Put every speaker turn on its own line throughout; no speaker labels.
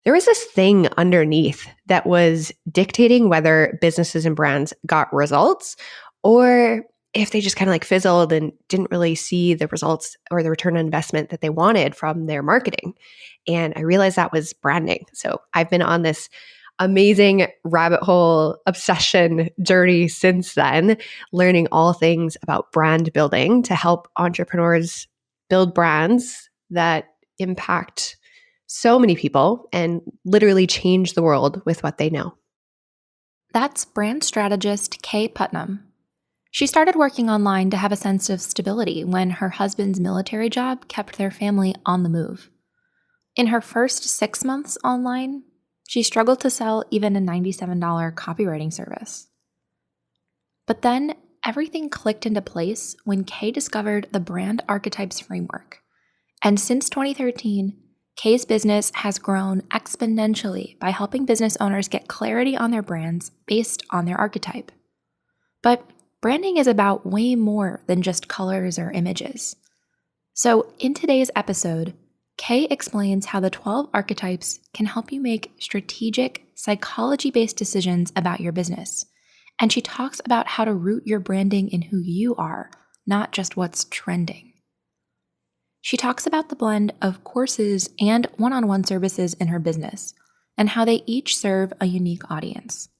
there was this thing underneath that was dictating whether businesses and brands got results or if they just kind of like fizzled and didn't really see the results or the return on investment that they wanted from their marketing. And I realized that was branding. So I've been on this amazing rabbit hole obsession journey since then, learning all things about brand building to help entrepreneurs build brands that impact so many people and literally change the world with what they know.
That's brand strategist Kaye Putnam. She started working online to have a sense of stability when her husband's military job kept their family on the move. In her first 6 months online, she struggled to sell even a $97 copywriting service. But then everything clicked into place when Kaye discovered the brand Archetypes framework. And since 2013, Kaye's business has grown exponentially by helping business owners get clarity on their brands based on their archetype. But branding is about way more than just colors or images. So in today's episode, Kaye explains how the 12 archetypes can help you make strategic, psychology-based decisions about your business. And she talks about how to root your branding in who you are, not just what's trending. She talks about the blend of courses and one-on-one services in her business, and how they each serve a unique audience.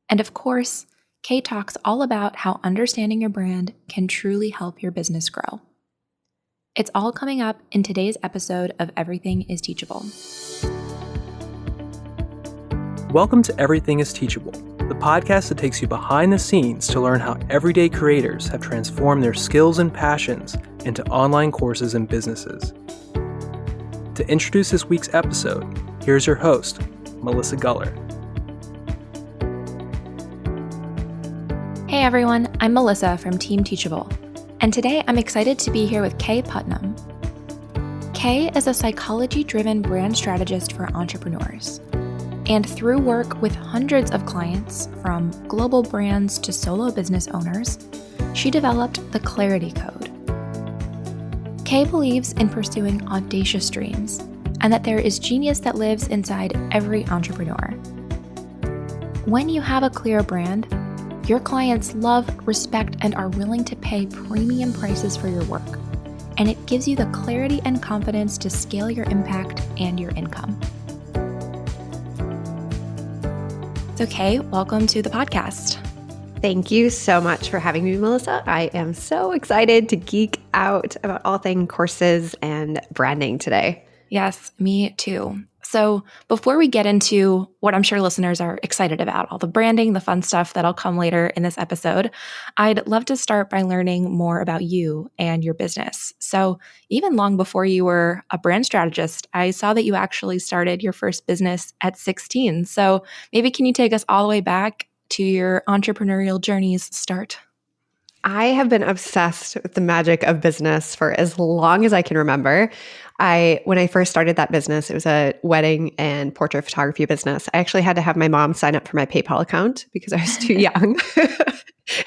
And of course, Kaye talks all about how understanding your brand can truly help your business grow. It's all coming up in today's episode of Everything is Teachable.
Welcome to Everything is Teachable, the podcast that takes you behind the scenes to learn how everyday creators have transformed their skills and passions into online courses and businesses. To introduce this week's episode, here's your host, Melissa Guller.
Hey everyone, I'm Melissa from Team Teachable. And today I'm excited to be here with Kaye Putnam. Kaye is a psychology-driven brand strategist for entrepreneurs. And through work with hundreds of clients, from global brands to solo business owners, she developed the Clarity Code. Kaye believes in pursuing audacious dreams and that there is genius that lives inside every entrepreneur. When you have a clear brand, your clients love, respect, and are willing to pay premium prices for your work, and it gives you the clarity and confidence to scale your impact and your income. So, Kaye, welcome to the podcast.
Thank you so much for having me, Melissa. I am so excited to geek out about all things courses and branding today.
Yes, me too. So before we get into what I'm sure listeners are excited about, all the branding, the fun stuff that'll come later in this episode, I'd love to start by learning more about you and your business. So even long before you were a brand strategist, I saw that you actually started your first business at 16. So maybe can you take us all the way back to your entrepreneurial journey's start?
I have been obsessed with the magic of business for as long as I can remember. When I first started that business, it was a wedding and portrait photography business. I actually had to have my mom sign up for my PayPal account because I was too young.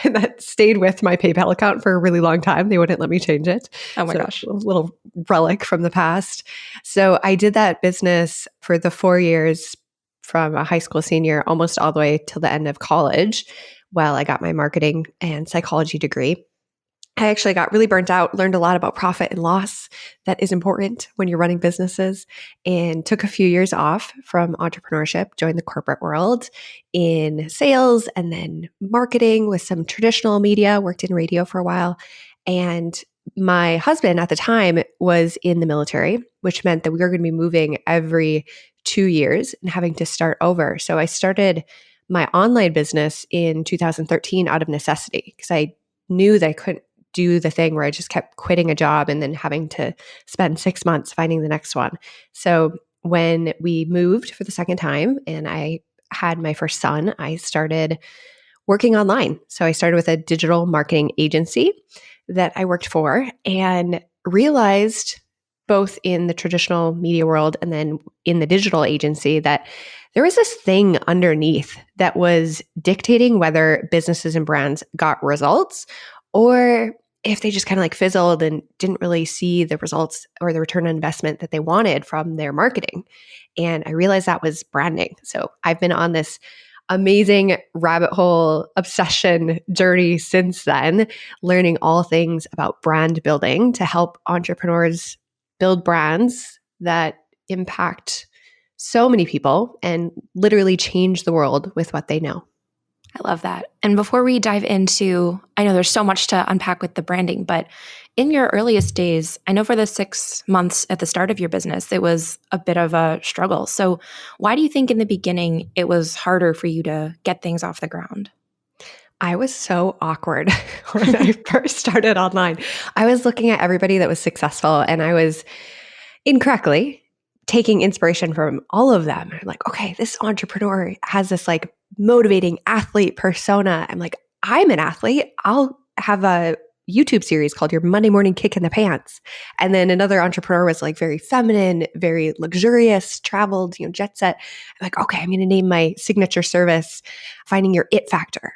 And that stayed with my PayPal account for a really long time. They wouldn't let me change it.
Oh my gosh.
A little relic from the past. So I did that business for the 4 years from a high school senior almost all the way till the end of college while I got my marketing and psychology degree. I actually got really burnt out, learned a lot about profit and loss that is important when you're running businesses, and took a few years off from entrepreneurship, joined the corporate world in sales and then marketing with some traditional media, worked in radio for a while. And my husband at the time was in the military, which meant that we were going to be moving every 2 years and having to start over. So I started my online business in 2013 out of necessity because I knew that I couldn't do the thing where I just kept quitting a job and then having to spend 6 months finding the next one. So when we moved for the second time and I had my first son, I started working online. So I started with a digital marketing agency that I worked for and realized both in the traditional media world and then in the digital agency that there was this thing underneath that was dictating whether businesses and brands got results or if they just kind of like fizzled and didn't really see the results or the return on investment that they wanted from their marketing. And I realized that was branding. So I've been on this amazing rabbit hole obsession journey since then, learning all things about brand building to help entrepreneurs build brands that impact so many people and literally change the world with what they know.
I love that. And before we dive into, I know there's so much to unpack with the branding, but in your earliest days, I know for the 6 months at the start of your business, it was a bit of a struggle. So why do you think in the beginning it was harder for you to get things off the ground?
I was so awkward when I first started online. I was looking at everybody that was successful and I was incorrectly taking inspiration from all of them. I'm like, okay, this entrepreneur has this like motivating athlete persona. I'm like, I'm an athlete. I'll have a YouTube series called Your Monday Morning Kick in the Pants. And then another entrepreneur was like very feminine, very luxurious, traveled, jet set. I'm like, okay, I'm going to name my signature service Finding Your It Factor.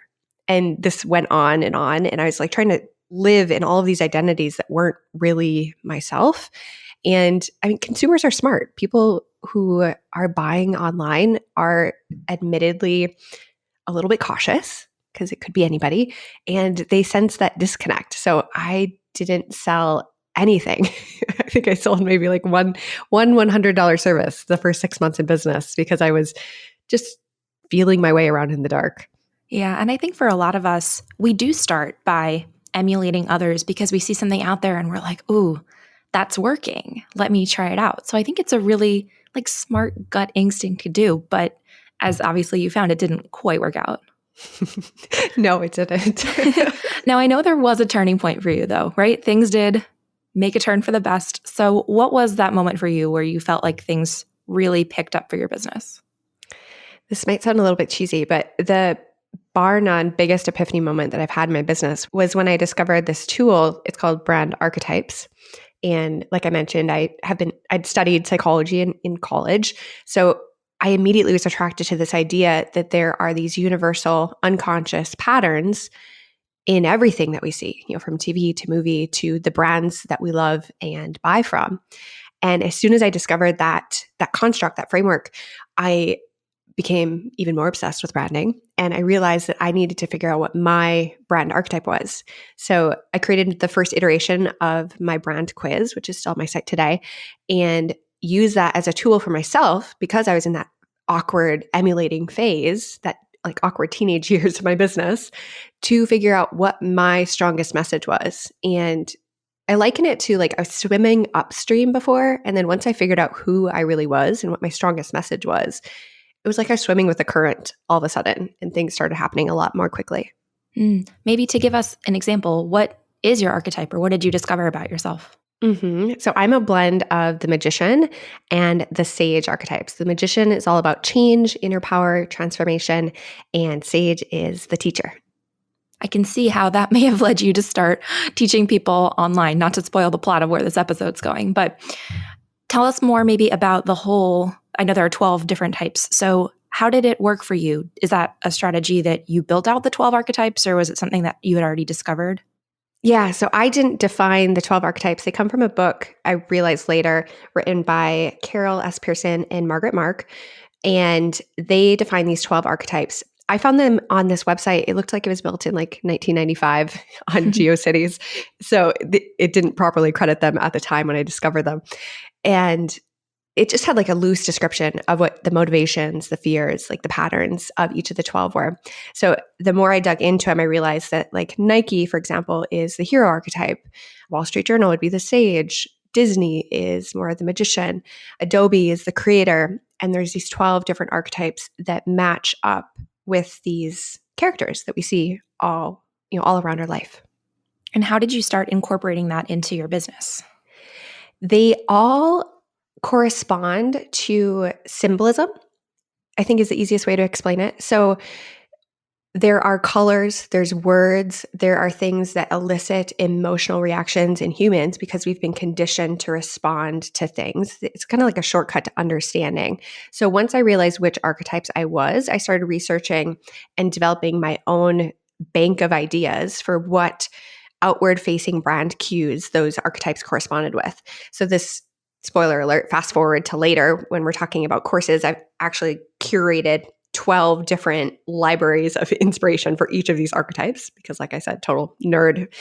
And this went on. And I was like trying to live in all of these identities that weren't really myself. And I mean, consumers are smart. People who are buying online are admittedly a little bit cautious because it could be anybody, and they sense that disconnect. So I didn't sell anything. I think I sold maybe like one $100 service the first 6 months in business because I was just feeling my way around in the dark.
Yeah. And I think for a lot of us, we do start by emulating others because we see something out there and we're like, ooh, that's working. Let me try it out. So I think it's a really like smart gut instinct to do. But as obviously you found, it didn't quite work out.
No, it didn't.
Now, I know there was a turning point for you though, right? Things did make a turn for the best. So what was that moment for you where you felt like things really picked up for your business?
This might sound a little bit cheesy, but the bar none biggest epiphany moment that I've had in my business was when I discovered this tool. It's called brand Archetypes. And like I mentioned, I'd studied psychology in college. So I immediately was attracted to this idea that there are these universal unconscious patterns in everything that we see, from TV to movie to the brands that we love and buy from. And as soon as I discovered that construct, that framework, I became even more obsessed with branding. And I realized that I needed to figure out what my brand archetype was. So I created the first iteration of my brand quiz, which is still on my site today, and use that as a tool for myself because I was in that awkward emulating phase, that like awkward teenage years of my business, to figure out what my strongest message was. And I liken it to like I was swimming upstream before. And then once I figured out who I really was and what my strongest message was, it was like I was swimming with the current all of a sudden, and things started happening a lot more quickly.
Maybe to give us an example, what is your archetype or what did you discover about yourself?
So I'm a blend of the magician and the sage archetypes. The magician is all about change, inner power, transformation, and sage is the teacher.
I can see how that may have led you to start teaching people online, not to spoil the plot of where this episode's going, but tell us more maybe about the whole. I know there are 12 different types. So how did it work for you? Is that a strategy that you built out the 12 archetypes, or was it something that you had already discovered?
Yeah, so I didn't define the 12 archetypes. They come from a book I realized later written by Carol S. Pearson and Margaret Mark, and they define these 12 archetypes. I found them on this website. It looked like it was built in like 1995 on GeoCities. So it didn't properly credit them at the time when I discovered them. And it just had like a loose description of what the motivations, the fears, like the patterns of each of the 12 were. So the more I dug into them, I realized that like Nike, for example, is the hero archetype. Wall Street Journal would be the sage. Disney is more the magician. Adobe is the creator. And there's these 12 different archetypes that match up with these characters that we see all around our life.
And how did you start incorporating that into your business?
They all correspond to symbolism, I think is the easiest way to explain it. So there are colors, there's words, there are things that elicit emotional reactions in humans because we've been conditioned to respond to things. It's kind of like a shortcut to understanding. So once I realized which archetypes I was, I started researching and developing my own bank of ideas for what outward facing brand cues those archetypes corresponded with. So this, spoiler alert, fast forward to later when we're talking about courses, I've actually curated 12 different libraries of inspiration for each of these archetypes because, like I said, total nerd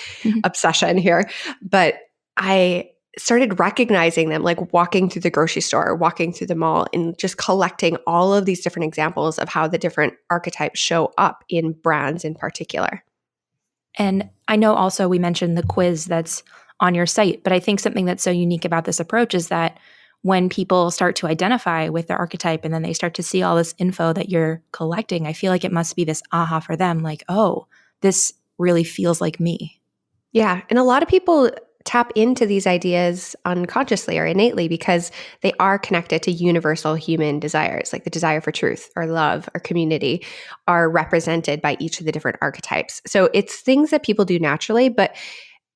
obsession here. But I started recognizing them, like walking through the grocery store, walking through the mall, and just collecting all of these different examples of how the different archetypes show up in brands in particular.
And I know also we mentioned the quiz that's on your site, but I think something that's so unique about this approach is that when people start to identify with their archetype and then they start to see all this info that you're collecting, I feel like it must be this aha for them, like, oh, this really feels like me.
Yeah. And a lot of people tap into these ideas unconsciously or innately because they are connected to universal human desires, like the desire for truth or love or community are represented by each of the different archetypes. So it's things that people do naturally, but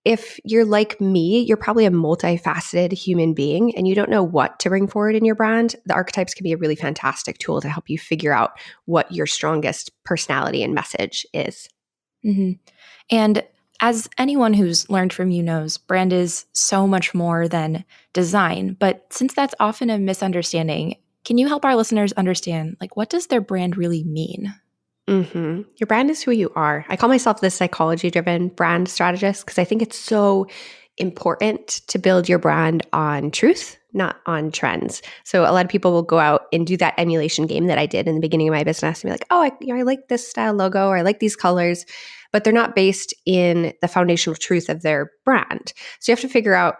if you're like me, you're probably a multifaceted human being and you don't know what to bring forward in your brand, the archetypes can be a really fantastic tool to help you figure out what your strongest personality and message is.
Mm-hmm. And as anyone who's learned from you knows, brand is so much more than design. But since that's often a misunderstanding, can you help our listeners understand, like, what does their brand really mean?
Mm-hmm. Your brand is who you are. I call myself the psychology-driven brand strategist because I think it's so important to build your brand on truth, not on trends. So a lot of people will go out and do that emulation game that I did in the beginning of my business and be like, oh, I like this style logo or I like these colors, but they're not based in the foundational truth of their brand. So you have to figure out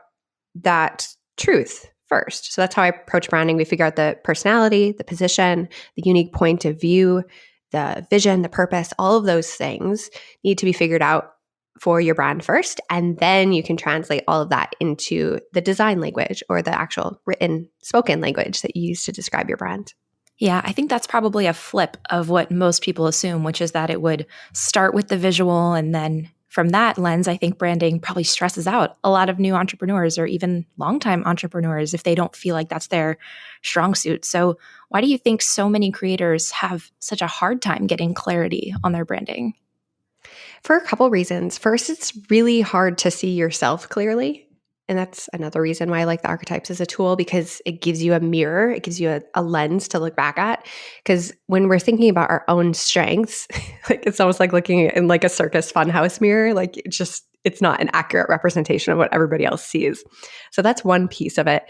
that truth first. So that's how I approach branding. We figure out the personality, the position, the unique point of view, the vision, the purpose, all of those things need to be figured out for your brand first. And then you can translate all of that into the design language or the actual written, spoken language that you use to describe your brand.
Yeah, I think that's probably a flip of what most people assume, which is that it would start with the visual. And then from that lens, I think branding probably stresses out a lot of new entrepreneurs or even longtime entrepreneurs if they don't feel like that's their strong suit. So why do you think so many creators have such a hard time getting clarity on their branding?
For a couple reasons. First, it's really hard to see yourself clearly. And that's another reason why I like the archetypes as a tool because it gives you a mirror, it gives you a lens to look back at. Because when we're thinking about our own strengths, like it's almost like looking in like a circus funhouse mirror. Like it's not an accurate representation of what everybody else sees. So that's one piece of it.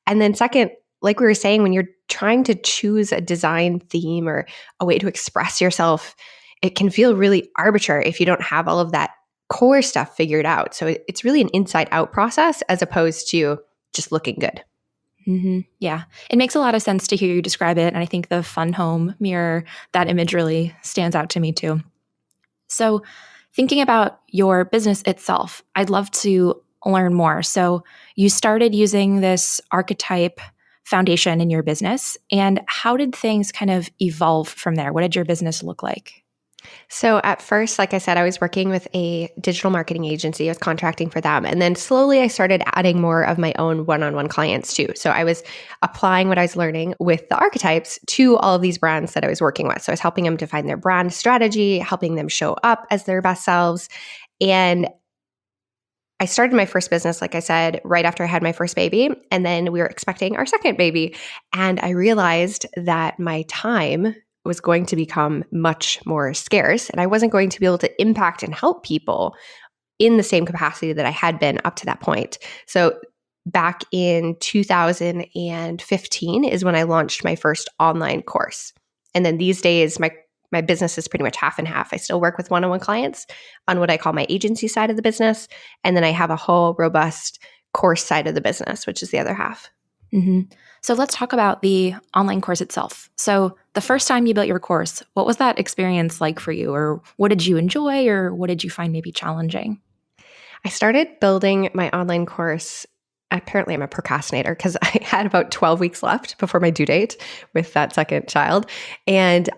And then second, like we were saying, when you're trying to choose a design theme or a way to express yourself, it can feel really arbitrary if you don't have all of that core stuff figured out. So it's really an inside out process as opposed to just looking good.
Mm-hmm. Yeah, it makes a lot of sense to hear you describe it. And I think the fun home mirror, that image really stands out to me too. So thinking about your business itself, I'd love to learn more. So you started using this archetype foundation in your business. And how did things kind of evolve from there? What did your business look like?
So at first, like I said, I was working with a digital marketing agency. I was contracting for them. And then slowly I started adding more of my own one-on-one clients too. So I was applying what I was learning with the archetypes to all of these brands that I was working with. So I was helping them define their brand strategy, helping them show up as their best selves. And I started my first business, like I said, right after I had my first baby. And then we were expecting our second baby. And I realized that my time was going to become much more scarce and I wasn't going to be able to impact and help people in the same capacity that I had been up to that point. So back in 2015 is when I launched my first online course. And then these days, my business is pretty much half and half. I still work with one-on-one clients on what I call my agency side of the business. And then I have a whole robust course side of the business, which is the other half.
Mm-hmm. So let's talk about the online course itself. So the first time you built your course, what was that experience like for you? Or what did you enjoy? Or what did you find maybe challenging?
I started building my online course. Apparently, I'm a procrastinator because I had about 12 weeks left before my due date with that second child. And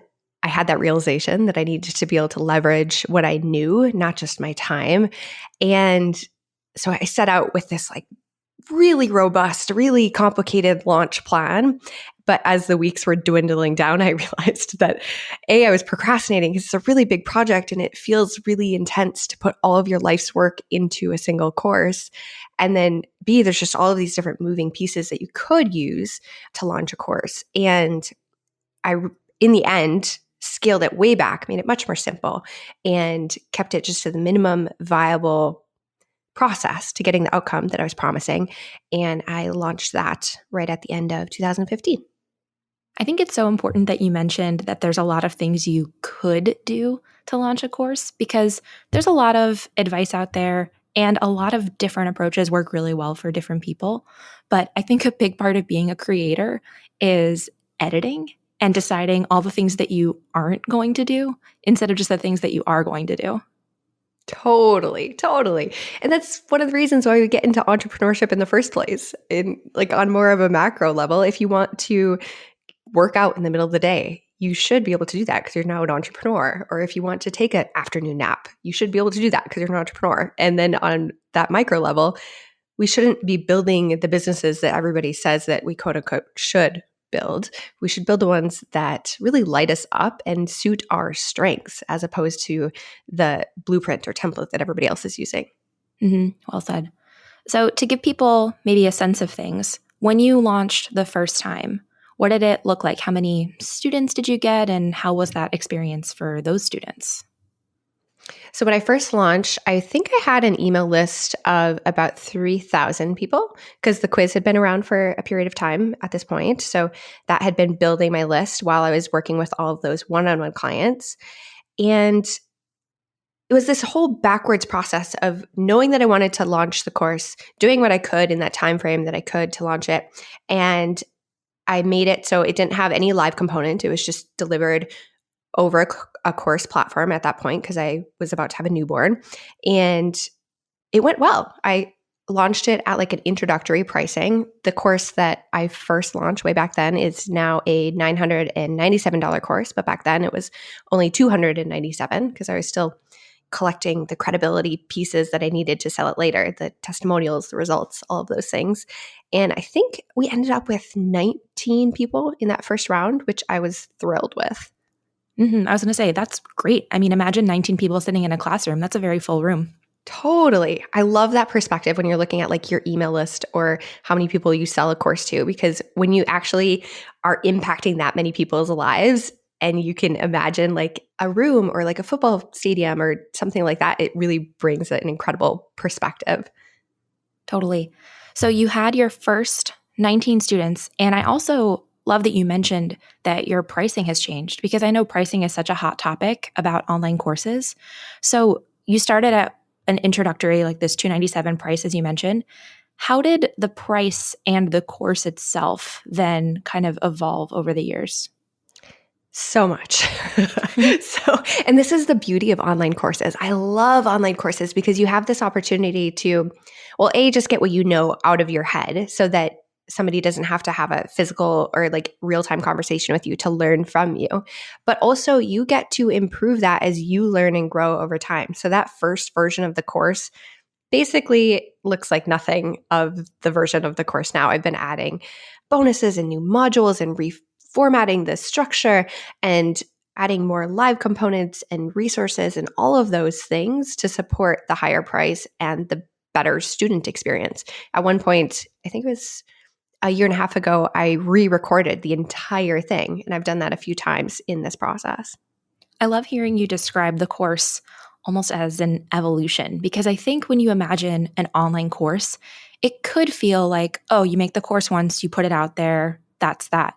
I had that realization that I needed to be able to leverage what I knew, not just my time. And so I set out with this like really robust, really complicated launch plan. But as the weeks were dwindling down, I realized that I was procrastinating because it's a really big project and it feels really intense to put all of your life's work into a single course. And then B, there's just all of these different moving pieces that you could use to launch a course. And I, in the end, scaled it way back, made it much more simple, and kept it just to the minimum viable process to getting the outcome that I was promising. And I launched that right at the end of 2015.
I think it's so important that you mentioned that there's a lot of things you could do to launch a course, because there's a lot of advice out there and a lot of different approaches work really well for different people. But I think a big part of being a creator is editing and deciding all the things that you aren't going to do instead of just the things that you are going to do.
Totally. And that's one of the reasons why we get into entrepreneurship in the first place. On more of a macro level, if you want to work out in the middle of the day, you should be able to do that because you're now an entrepreneur. Or if you want to take an afternoon nap, you should be able to do that because you're an entrepreneur. And then on that micro level, we shouldn't be building the businesses that everybody says that we quote unquote should build. We should build the ones that really light us up and suit our strengths as opposed to the blueprint or template that everybody else is using.
Well said. So to give people maybe a sense of things, when you launched the first time, what did it look like? How many students did you get, and how was that experience for those students?
So when I first launched, I think I had an email list of about 3,000 people because the quiz had been around for a period of time at this point. So that had been building my list while I was working with all of those one-on-one clients. And it was this whole backwards process of knowing that I wanted to launch the course, doing what I could in that time frame that I could to launch it. And I made it so it didn't have any live component. It was just delivered over a course platform at that point because I was about to have a newborn. And it went well. I launched it at like an introductory pricing. The course that I first launched way back then is now a $997 course, but back then it was only $297 because I was still collecting the credibility pieces that I needed to sell it later, the testimonials, the results, all of those things. And I think we ended up with 19 people in that first round, which I was thrilled with.
I was going to say, that's great. I mean, imagine 19 people sitting in a classroom. That's a very full room.
Totally. I love that perspective when you're looking at like your email list or how many people you sell a course to, because when you actually are impacting that many people's lives and you can imagine like a room or like a football stadium or something like that, it really brings an incredible perspective.
Totally. So you had your first 19 students, and I also love that you mentioned that your pricing has changed, because I know pricing is such a hot topic about online courses. So you started at an introductory, like this $297 price, as you mentioned. How did the price and the course itself then kind of evolve over the years?
So much. And this is the beauty of online courses. I love online courses because you have this opportunity to, well, just get what you know out of your head so that somebody doesn't have to have a physical or like real-time conversation with you to learn from you. But also you get to improve that as you learn and grow over time. So that first version of the course basically looks like nothing of the version of the course now. I've been adding bonuses and new modules and reformatting the structure and adding more live components and resources and all of those things to support the higher price and the better student experience. At one point, I think it was a year and a half ago, I re-recorded the entire thing. And I've done that a few times in this process.
I love hearing you describe the course almost as an evolution, because I think when you imagine an online course, it could feel like, oh, you make the course once, you put it out there, that's that.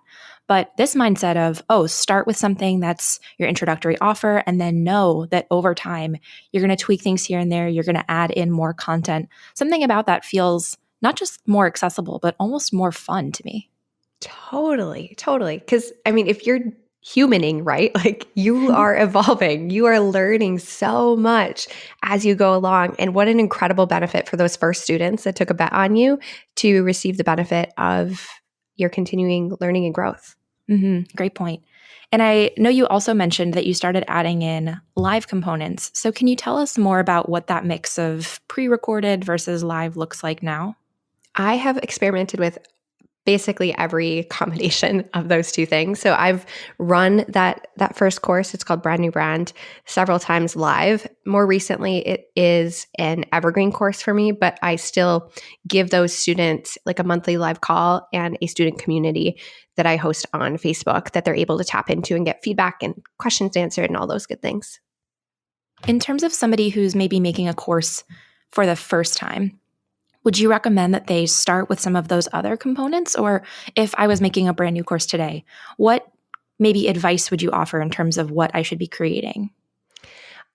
But this mindset of, start with something that's your introductory offer, and then know that over time, you're going to tweak things here and there, you're going to add in more content. Something about that feels not just more accessible, but almost more fun to me.
Totally. Because, I mean, if you're humaning, right? Like you are evolving, you are learning so much as you go along. And what an incredible benefit for those first students that took a bet on you to receive the benefit of your continuing learning and growth.
Great point. And I know you also mentioned that you started adding in live components. So can you tell us more about what that mix of pre-recorded versus live looks like now?
I have experimented with basically every combination of those two things. So I've run that first course, it's called Brand New Brand, several times live. More recently, it is an evergreen course for me, but I still give those students like a monthly live call and a student community that I host on Facebook that they're able to tap into and get feedback and questions answered and all those good things.
In terms of somebody who's maybe making a course for the first time, would you recommend that they start with some of those other components? Or if I was making a brand new course today, what maybe advice would you offer in terms of what I should be creating?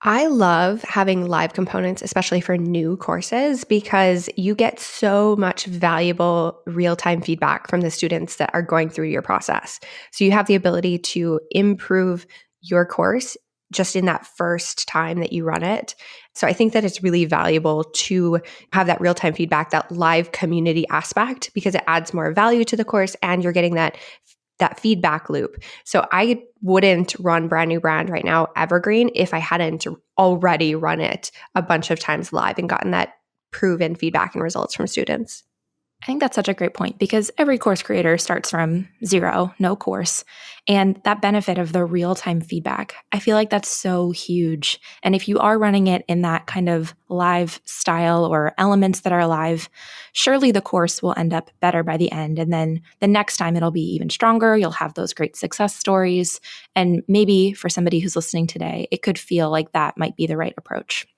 I love having live components, especially for new courses, because you get so much valuable real-time feedback from the students that are going through your process. So you have the ability to improve your course just in that first time that you run it. So I think that it's really valuable to have that real-time feedback, that live community aspect, because it adds more value to the course and you're getting that feedback loop. So I wouldn't run Brand New Brand right now evergreen if I hadn't already run it a bunch of times live and gotten that proven feedback and results from students.
I think that's such a great point because every course creator starts from zero, no course. And that benefit of the real-time feedback, I feel like that's so huge. And if you are running it in that kind of live style or elements that are live, surely the course will end up better by the end. And then the next time it'll be even stronger. You'll have those great success stories. And maybe for somebody who's listening today, it could feel like that might be the right approach.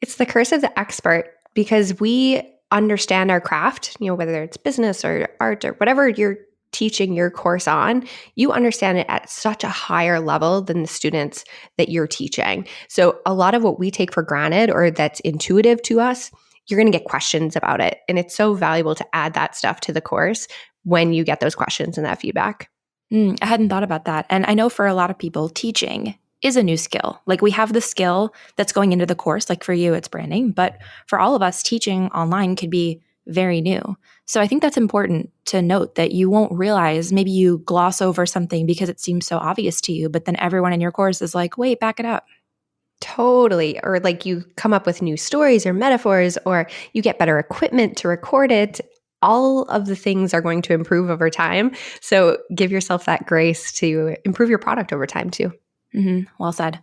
It's the curse of the expert because we understand our craft, whether it's business or art or whatever you're teaching your course on, you understand it at such a higher level than the students that you're teaching. So a lot of what we take for granted or that's intuitive to us, you're going to get questions about it. And it's so valuable to add that stuff to the course when you get those questions and that feedback.
I hadn't thought about that. And I know for a lot of people, teaching is a new skill. Like we have the skill that's going into the course, like for you, it's branding, but for all of us, teaching online could be very new. So I think that's important to note that you won't realize, maybe you gloss over something because it seems so obvious to you, but then everyone in your course is like, wait, back it up.
Totally. Or like you come up with new stories or metaphors, or you get better equipment to record it. All of the things are going to improve over time. So give yourself that grace to improve your product over time too.
Well said.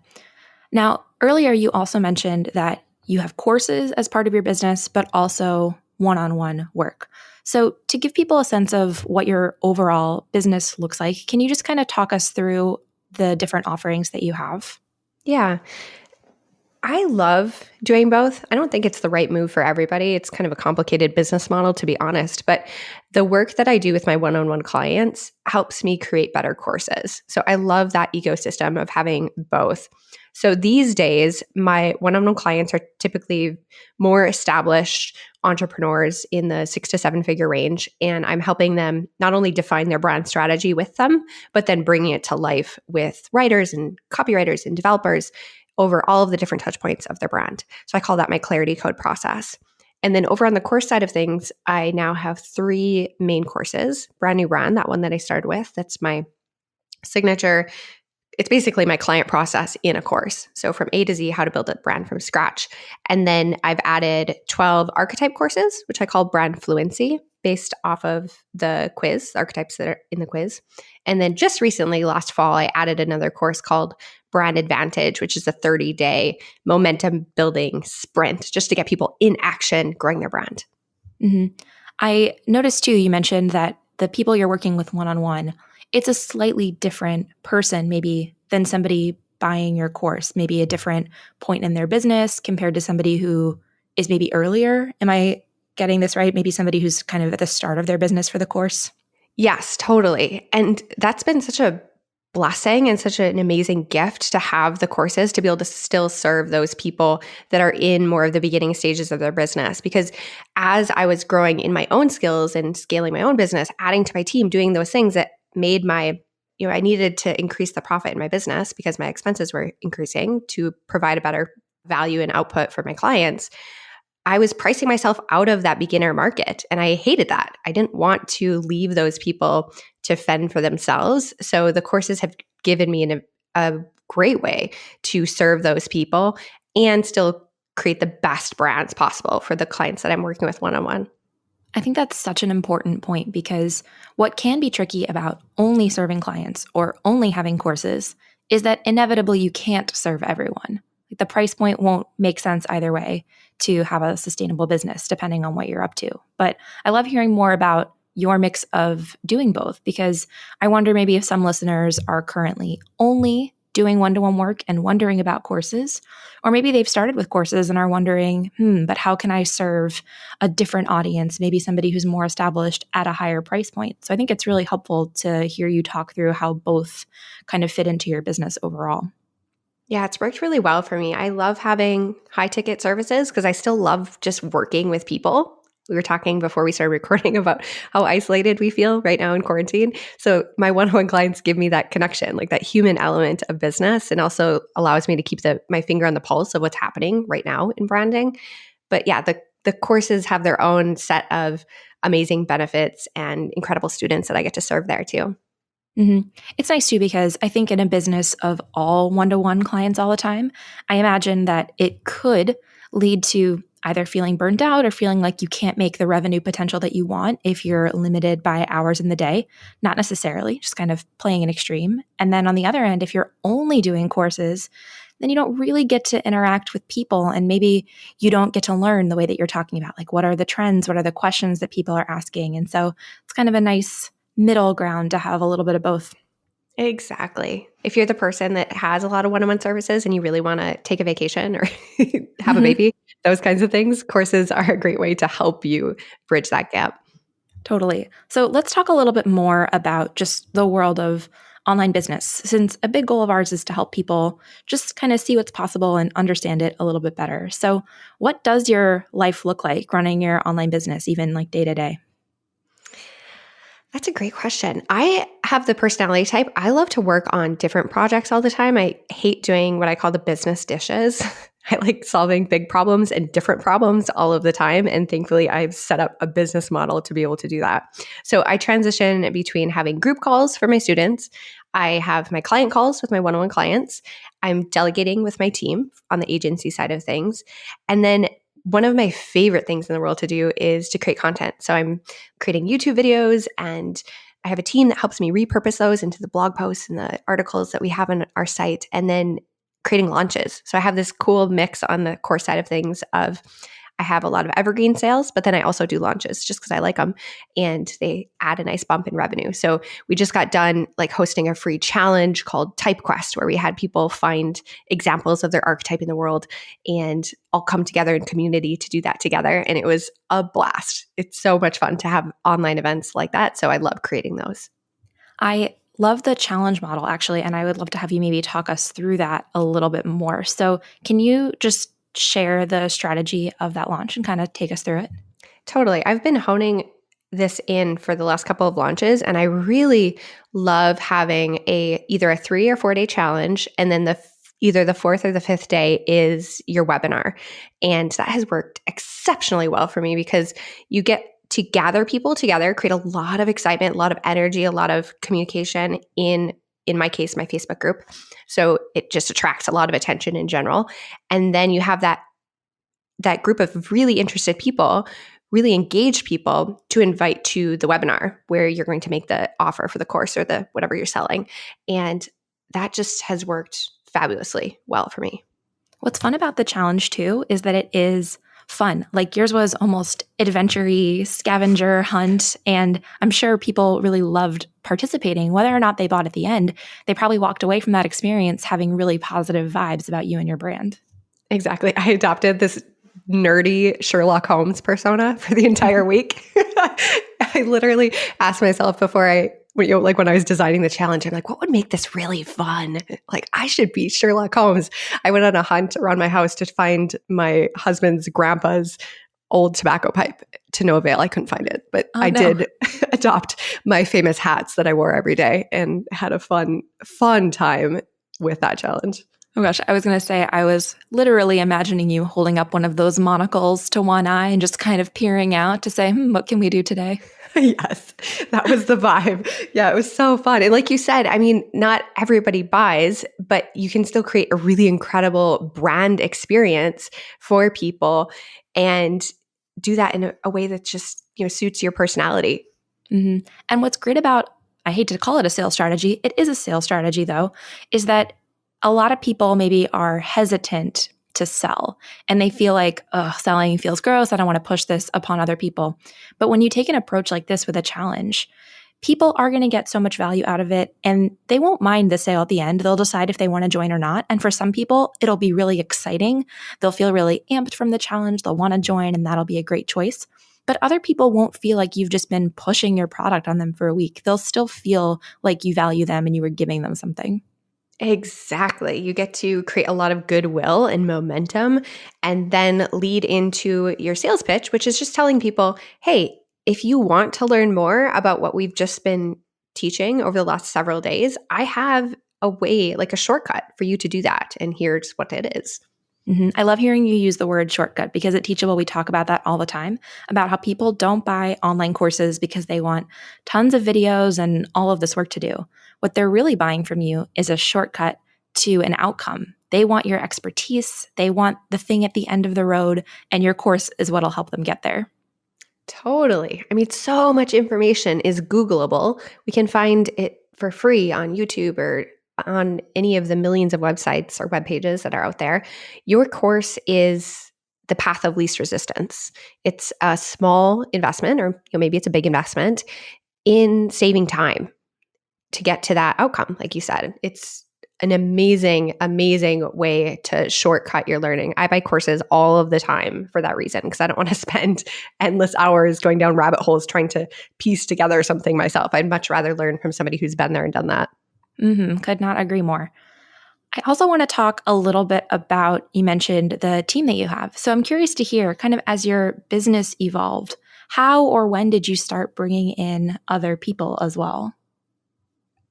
Now, earlier you also mentioned that you have courses as part of your business, but also one-on-one work. So to give people a sense of what your overall business looks like, can you just kind of talk us through the different offerings that you have?
Yeah. I love doing both. I don't think it's the right move for everybody. It's kind of a complicated business model, to be honest. But the work that I do with my one-on-one clients helps me create better courses. So I love that ecosystem of having both. So these days, my one-on-one clients are typically more established entrepreneurs in the 6 to 7 figure range. And I'm helping them not only define their brand strategy with them, but then bringing it to life with writers and copywriters and developers over all of the different touch points of their brand. So I call that my clarity code process. And then over on the course side of things, I now have 3 main courses. Brand New Brand, that one that I started with, that's my signature. It's basically my client process in a course. So from A to Z, how to build a brand from scratch. And then I've added 12 archetype courses, which I call Brand Fluency, based off of the quiz, the archetypes that are in the quiz. And then just recently, last fall, I added another course called Brand Advantage, which is a 30-day momentum building sprint just to get people in action growing their brand.
I noticed too, you mentioned that the people you're working with one-on-one, it's a slightly different person maybe than somebody buying your course, maybe a different point in their business compared to somebody who is maybe earlier. Am I getting this right? Maybe somebody who's kind of at the start of their business for the course?
Yes, totally. And that's been such a blessing and such an amazing gift to have the courses to be able to still serve those people that are in more of the beginning stages of their business. Because as I was growing in my own skills and scaling my own business, adding to my team, doing those things that made my, I needed to increase the profit in my business because my expenses were increasing to provide a better value and output for my clients. I was pricing myself out of that beginner market and I hated that. I didn't want to leave those people to fend for themselves. So the courses have given me a great way to serve those people and still create the best brands possible for the clients that I'm working with one-on-one.
I think that's such an important point because what can be tricky about only serving clients or only having courses is that inevitably you can't serve everyone. Like the price point won't make sense either way to have a sustainable business, depending on what you're up to. But I love hearing more about your mix of doing both because I wonder maybe if some listeners are currently only doing one-to-one work and wondering about courses, or maybe they've started with courses and are wondering, but how can I serve a different audience, maybe somebody who's more established at a higher price point? So I think it's really helpful to hear you talk through how both kind of fit into your business overall.
Yeah, it's worked really well for me. I love having high ticket services because I still love just working with people. We were talking before we started recording about how isolated we feel right now in quarantine. So my one-on-one clients give me that connection, like that human element of business, and also allows me to keep my finger on the pulse of what's happening right now in branding. But yeah, the courses have their own set of amazing benefits and incredible students that I get to serve there too.
Mm-hmm. It's nice too because I think in a business of all one-to-one clients all the time, I imagine that it could lead to either feeling burnt out or feeling like you can't make the revenue potential that you want if you're limited by hours in the day. Not necessarily, just kind of playing an extreme. And then on the other end, if you're only doing courses, then you don't really get to interact with people and maybe you don't get to learn the way that you're talking about. Like, what are the trends? What are the questions that people are asking? And so it's kind of a nice middle ground to have a little bit of both.
Exactly. If you're the person that has a lot of one-on-one services and you really want to take a vacation or have a baby, those kinds of things, courses are a great way to help you bridge that gap.
Totally. So let's talk a little bit more about just the world of online business, since a big goal of ours is to help people just kind of see what's possible and understand it a little bit better. So what does your life look like running your online business, even like day to day?
That's a great question. I have the personality type. I love to work on different projects all the time. I hate doing what I call the business dishes. I like solving big problems and different problems all of the time. And thankfully, I've set up a business model to be able to do that. So I transition between having group calls for my students. I have my client calls with my one-on-one clients. I'm delegating with my team on the agency side of things. And then one of my favorite things in the world to do is to create content. So I'm creating YouTube videos and I have a team that helps me repurpose those into the blog posts and the articles that we have on our site, and then creating launches. So I have this cool mix on the course side of things of I have a lot of evergreen sales, but then I also do launches just because I like them and they add a nice bump in revenue. So we just got done like hosting a free challenge called Type Quest, where we had people find examples of their archetype in the world and all come together in community to do that together. And it was a blast. It's so much fun to have online events like that. So I love creating those.
I love the challenge model actually, and I would love to have you maybe talk us through that a little bit more. So can you just share the strategy of that launch and kind of take us through it?
Totally. I've been honing this in for the last couple of launches, and I really love having either a 3 or 4 day challenge, and then either the 4th or the 5th day is your webinar. And that has worked exceptionally well for me because you get to gather people together, create a lot of excitement, a lot of energy, a lot of communication in my case, my Facebook group. So it just attracts a lot of attention in general. And then you have that group of really interested people, really engaged people to invite to the webinar where you're going to make the offer for the course or the whatever you're selling. And that just has worked fabulously well for me.
What's fun about the challenge too is that it is fun. Like yours was almost adventure-y, scavenger hunt, and I'm sure people really loved participating. Whether or not they bought at the end, they probably walked away from that experience having really positive vibes about you and your brand.
Exactly. I adopted this nerdy Sherlock Holmes persona for the entire week. I literally asked myself before when I was designing the challenge, I'm like, what would make this really fun? Like, I should be Sherlock Holmes. I went on a hunt around my house to find my husband's grandpa's old tobacco pipe to no avail. I couldn't find it, but I did adopt my famous hats that I wore every day and had a fun time with that challenge.
Oh gosh, I was going to say, I was literally imagining you holding up one of those monocles to one eye and just kind of peering out to say, what can we do today?
Yes, that was the vibe. Yeah, it was so fun. And like you said, I mean, not everybody buys, but you can still create a really incredible brand experience for people. And do that in a way that just, suits your personality.
Mm-hmm. And what's great about, I hate to call it a sales strategy, it is a sales strategy though, is that a lot of people maybe are hesitant to sell and they feel like, oh, selling feels gross. I don't want to push this upon other people. But when you take an approach like this with a challenge, people are going to get so much value out of it and they won't mind the sale at the end. They'll decide if they want to join or not. And for some people, it'll be really exciting. They'll feel really amped from the challenge. They'll want to join and that'll be a great choice. But other people won't feel like you've just been pushing your product on them for a week. They'll still feel like you value them and you were giving them something.
Exactly. You get to create a lot of goodwill and momentum and then lead into your sales pitch, which is just telling people, hey, if you want to learn more about what we've just been teaching over the last several days, I have a way, like a shortcut for you to do that. And here's what it is.
Mm-hmm. I love hearing you use the word shortcut because at Teachable, we talk about that all the time, about how people don't buy online courses because they want tons of videos and all of this work to do. What they're really buying from you is a shortcut to an outcome. They want your expertise. They want the thing at the end of the road, and your course is what'll help them get there.
Totally. I mean, so much information is Googleable. We can find it for free on YouTube or on any of the millions of websites or web pages that are out there. Your course is the path of least resistance. It's a small investment, or maybe it's a big investment in saving time to get to that outcome. Like you said, it's an amazing, amazing way to shortcut your learning. I buy courses all of the time for that reason, because I don't want to spend endless hours going down rabbit holes trying to piece together something myself. I'd much rather learn from somebody who's been there and done that.
Mm-hmm. Could not agree more. I also want to talk a little bit about, you mentioned the team that you have. So I'm curious to hear, kind of as your business evolved, how or when did you start bringing in other people as well?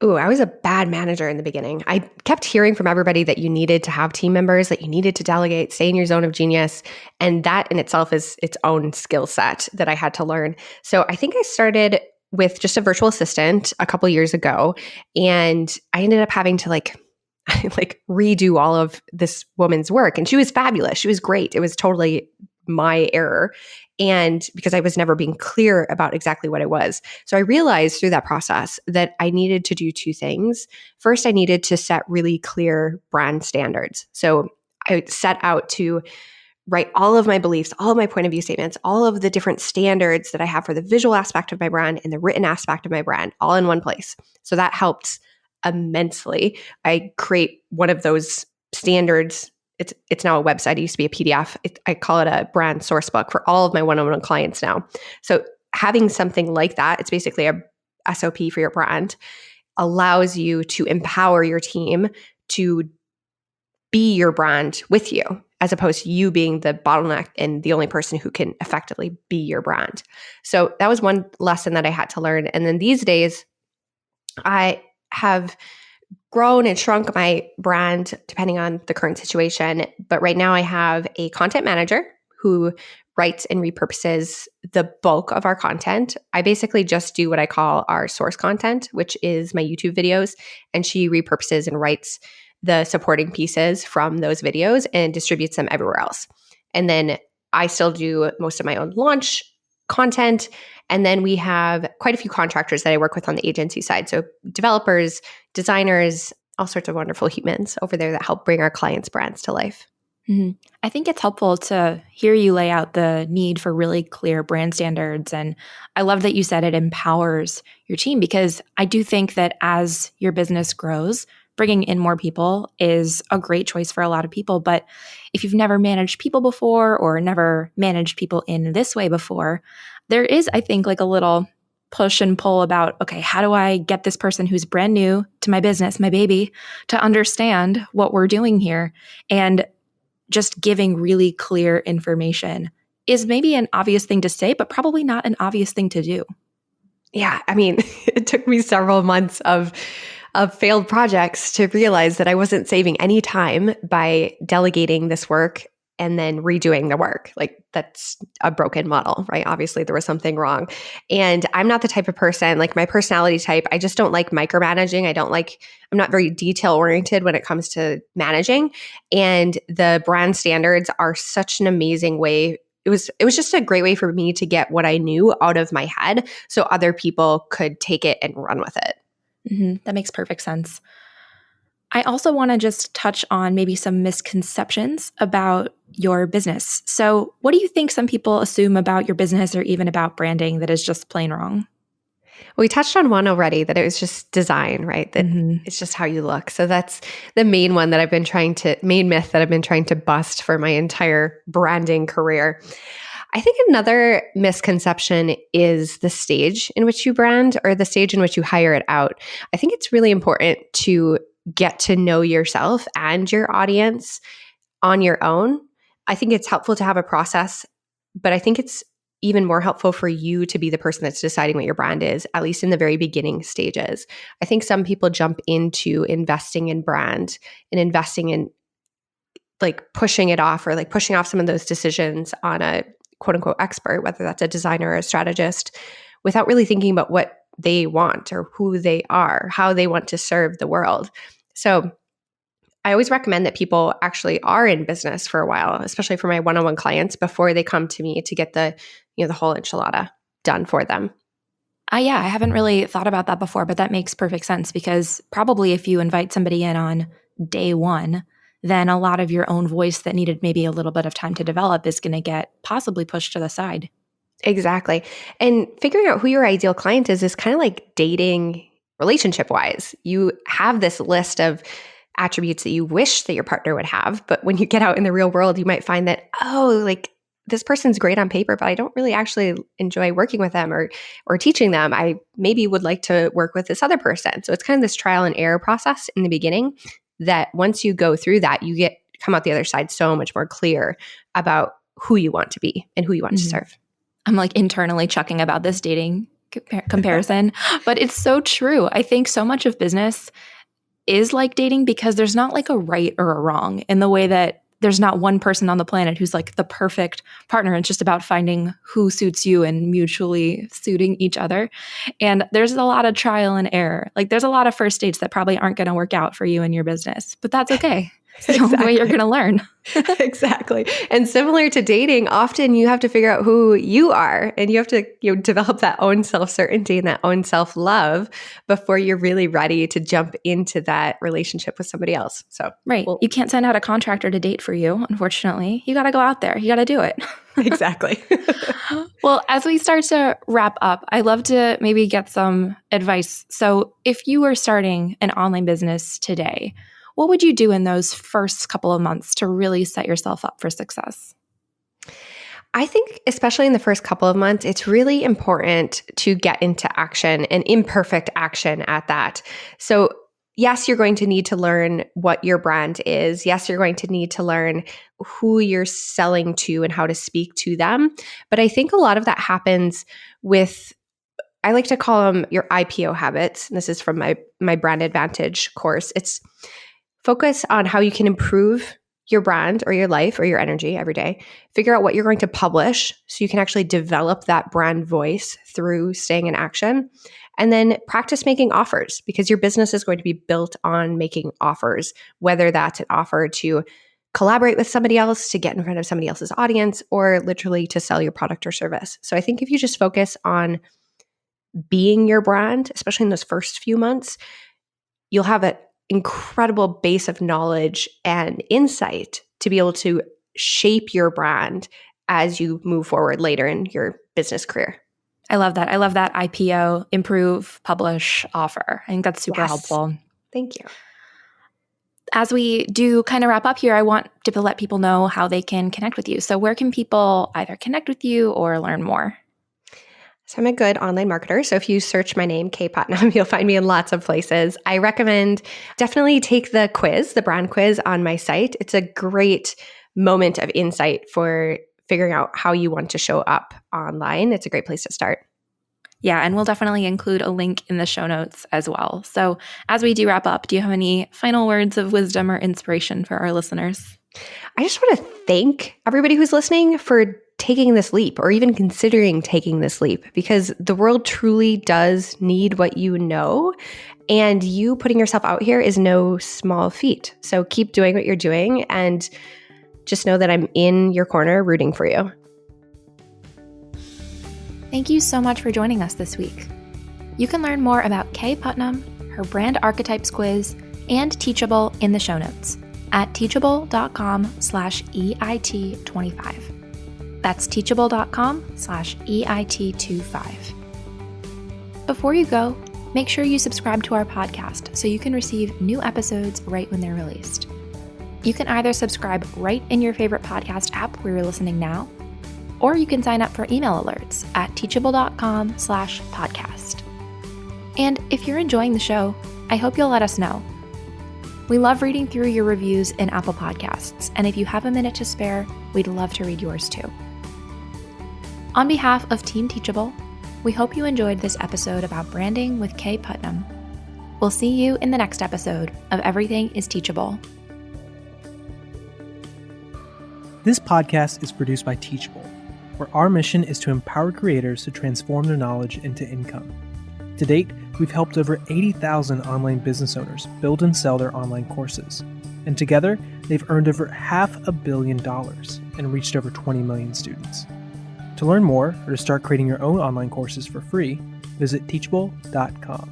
Ooh, I was a bad manager in the beginning. I kept hearing from everybody that you needed to have team members, that you needed to delegate, stay in your zone of genius. And that in itself is its own skill set that I had to learn. So I think I started with just a virtual assistant a couple years ago. And I ended up having to like redo all of this woman's work. And she was fabulous. She was great. It was totally my error. And because I was never being clear about exactly what it was. So I realized through that process that I needed to do two things. First, I needed to set really clear brand standards. So I set out to write all of my beliefs, all of my point of view statements, all of the different standards that I have for the visual aspect of my brand and the written aspect of my brand, all in one place. So that helped immensely. I create one of those standards. It's now a website. It used to be a PDF. I call it a brand source book for all of my one-on-one clients now. So having something like that, it's basically a SOP for your brand, allows you to empower your team to be your brand with you, as opposed to you being the bottleneck and the only person who can effectively be your brand. So that was one lesson that I had to learn. And then these days, I have grown and shrunk my brand depending on the current situation. But right now I have a content manager who writes and repurposes the bulk of our content. I basically just do what I call our source content, which is my YouTube videos. And she repurposes and writes the supporting pieces from those videos and distributes them everywhere else. And then I still do most of my own launch content. And then we have quite a few contractors that I work with on the agency side. So developers, designers, all sorts of wonderful humans over there that help bring our clients' brands to life.
Mm-hmm. I think it's helpful to hear you lay out the need for really clear brand standards. And I love that you said it empowers your team, because I do think that as your business grows, bringing in more people is a great choice for a lot of people. But if you've never managed people before or never managed people in this way before, there is, I think, like a little push and pull about, okay, how do I get this person who's brand new to my business, my baby, to understand what we're doing here? And just giving really clear information is maybe an obvious thing to say, but probably not an obvious thing to do.
Yeah, I mean, it took me several months of failed projects to realize that I wasn't saving any time by delegating this work and then redoing the work. Like, that's a broken model, right? Obviously, there was something wrong. And I'm not the type of person, like my personality type, I just don't like micromanaging. I'm not very detail oriented when it comes to managing. And the brand standards are such an amazing way it was just a great way for me to get what I knew out of my head so other people could take it and run with it.
That makes perfect sense. I also want to just touch on maybe some misconceptions about your business. So what do you think some people assume about your business or even about branding that is just plain wrong?
We touched on one already, that it was just design, right? That it's just how you look. So that's the main myth that I've been trying to bust for my entire branding career. I think another misconception is the stage in which you brand or the stage in which you hire it out. I think it's really important to get to know yourself and your audience on your own. I think it's helpful to have a process, but I think it's even more helpful for you to be the person that's deciding what your brand is, at least in the very beginning stages. I think some people jump into investing in brand and investing in like pushing it off or like pushing off some of those decisions on a quote unquote expert, whether that's a designer or a strategist, without really thinking about what they want or who they are, how they want to serve the world. So I always recommend that people actually are in business for a while, especially for my one-on-one clients, before they come to me to get the whole enchilada done for them.
Yeah, I haven't really thought about that before, but that makes perfect sense because probably if you invite somebody in on day one, then a lot of your own voice that needed maybe a little bit of time to develop is going to get possibly pushed to the side.
Exactly. And figuring out who your ideal client is kind of like dating relationship-wise. You have this list of attributes that you wish that your partner would have, but when you get out in the real world, you might find that, like this person's great on paper, but I don't really actually enjoy working with them or teaching them. I maybe would like to work with this other person. So it's kind of this trial and error process in the beginning that once you go through that, you come out the other side so much more clear about who you want to be and who you want to serve.
I'm like internally chucking about this dating comparison, but it's so true. I think so much of business is like dating because there's not like a right or a wrong in the way that there's not one person on the planet who's like the perfect partner. It's just about finding who suits you and mutually suiting each other. And there's a lot of trial and error. Like there's a lot of first dates that probably aren't going to work out for you and your business, but that's okay. It's the only way you're going to learn.
Exactly. And similar to dating, often you have to figure out who you are and you have to develop that own self-certainty and that own self-love before you're really ready to jump into that relationship with somebody else. So,
right. You can't send out a contractor to date for you, unfortunately. You got to go out there. You got to do it.
Exactly.
Well, as we start to wrap up, I'd love to maybe get some advice. So if you were starting an online business today, what would you do in those first couple of months to really set yourself up for success?
I think especially in the first couple of months, it's really important to get into action and imperfect action at that. So yes, you're going to need to learn what your brand is. Yes, you're going to need to learn who you're selling to and how to speak to them. But I think a lot of that happens with, I like to call them your IPO habits. And this is from my Brand Advantage course. It's focus on how you can improve your brand or your life or your energy every day. Figure out what you're going to publish so you can actually develop that brand voice through staying in action. And then practice making offers because your business is going to be built on making offers, whether that's an offer to collaborate with somebody else, to get in front of somebody else's audience, or literally to sell your product or service. So I think if you just focus on being your brand, especially in those first few months, you'll have an incredible base of knowledge and insight to be able to shape your brand as you move forward later in your business career.
I love that. I love that IPO, improve, publish, offer. I think that's super helpful.
Thank you.
As we do kind of wrap up here, I want to let people know how they can connect with you. So where can people either connect with you or learn more?
So I'm a good online marketer. So if you search my name, Kaye Putnam, you'll find me in lots of places. I recommend definitely take the quiz, the brand quiz on my site. It's a great moment of insight for figuring out how you want to show up online. It's a great place to start.
Yeah, and we'll definitely include a link in the show notes as well. So as we do wrap up, do you have any final words of wisdom or inspiration for our listeners?
I just want to thank everybody who's listening for taking this leap or even considering taking this leap because the world truly does need what you know. And you putting yourself out here is no small feat. So keep doing what you're doing and just know that I'm in your corner rooting for you.
Thank you so much for joining us this week. You can learn more about Kaye Putnam, her brand Archetypes quiz, and Teachable in the show notes at teachable.com/EIT25. That's teachable.com/EIT25. Before you go, make sure you subscribe to our podcast so you can receive new episodes right when they're released. You can either subscribe right in your favorite podcast app where you're listening now, or you can sign up for email alerts at teachable.com/podcast. And if you're enjoying the show, I hope you'll let us know. We love reading through your reviews in Apple Podcasts, and if you have a minute to spare, we'd love to read yours too. On behalf of Team Teachable, we hope you enjoyed this episode about branding with Kaye Putnam. We'll see you in the next episode of Everything is Teachable.
This podcast is produced by Teachable, where our mission is to empower creators to transform their knowledge into income. To date, we've helped over 80,000 online business owners build and sell their online courses. And together, they've earned over $500 million and reached over 20 million students. To learn more or to start creating your own online courses for free, visit teachable.com.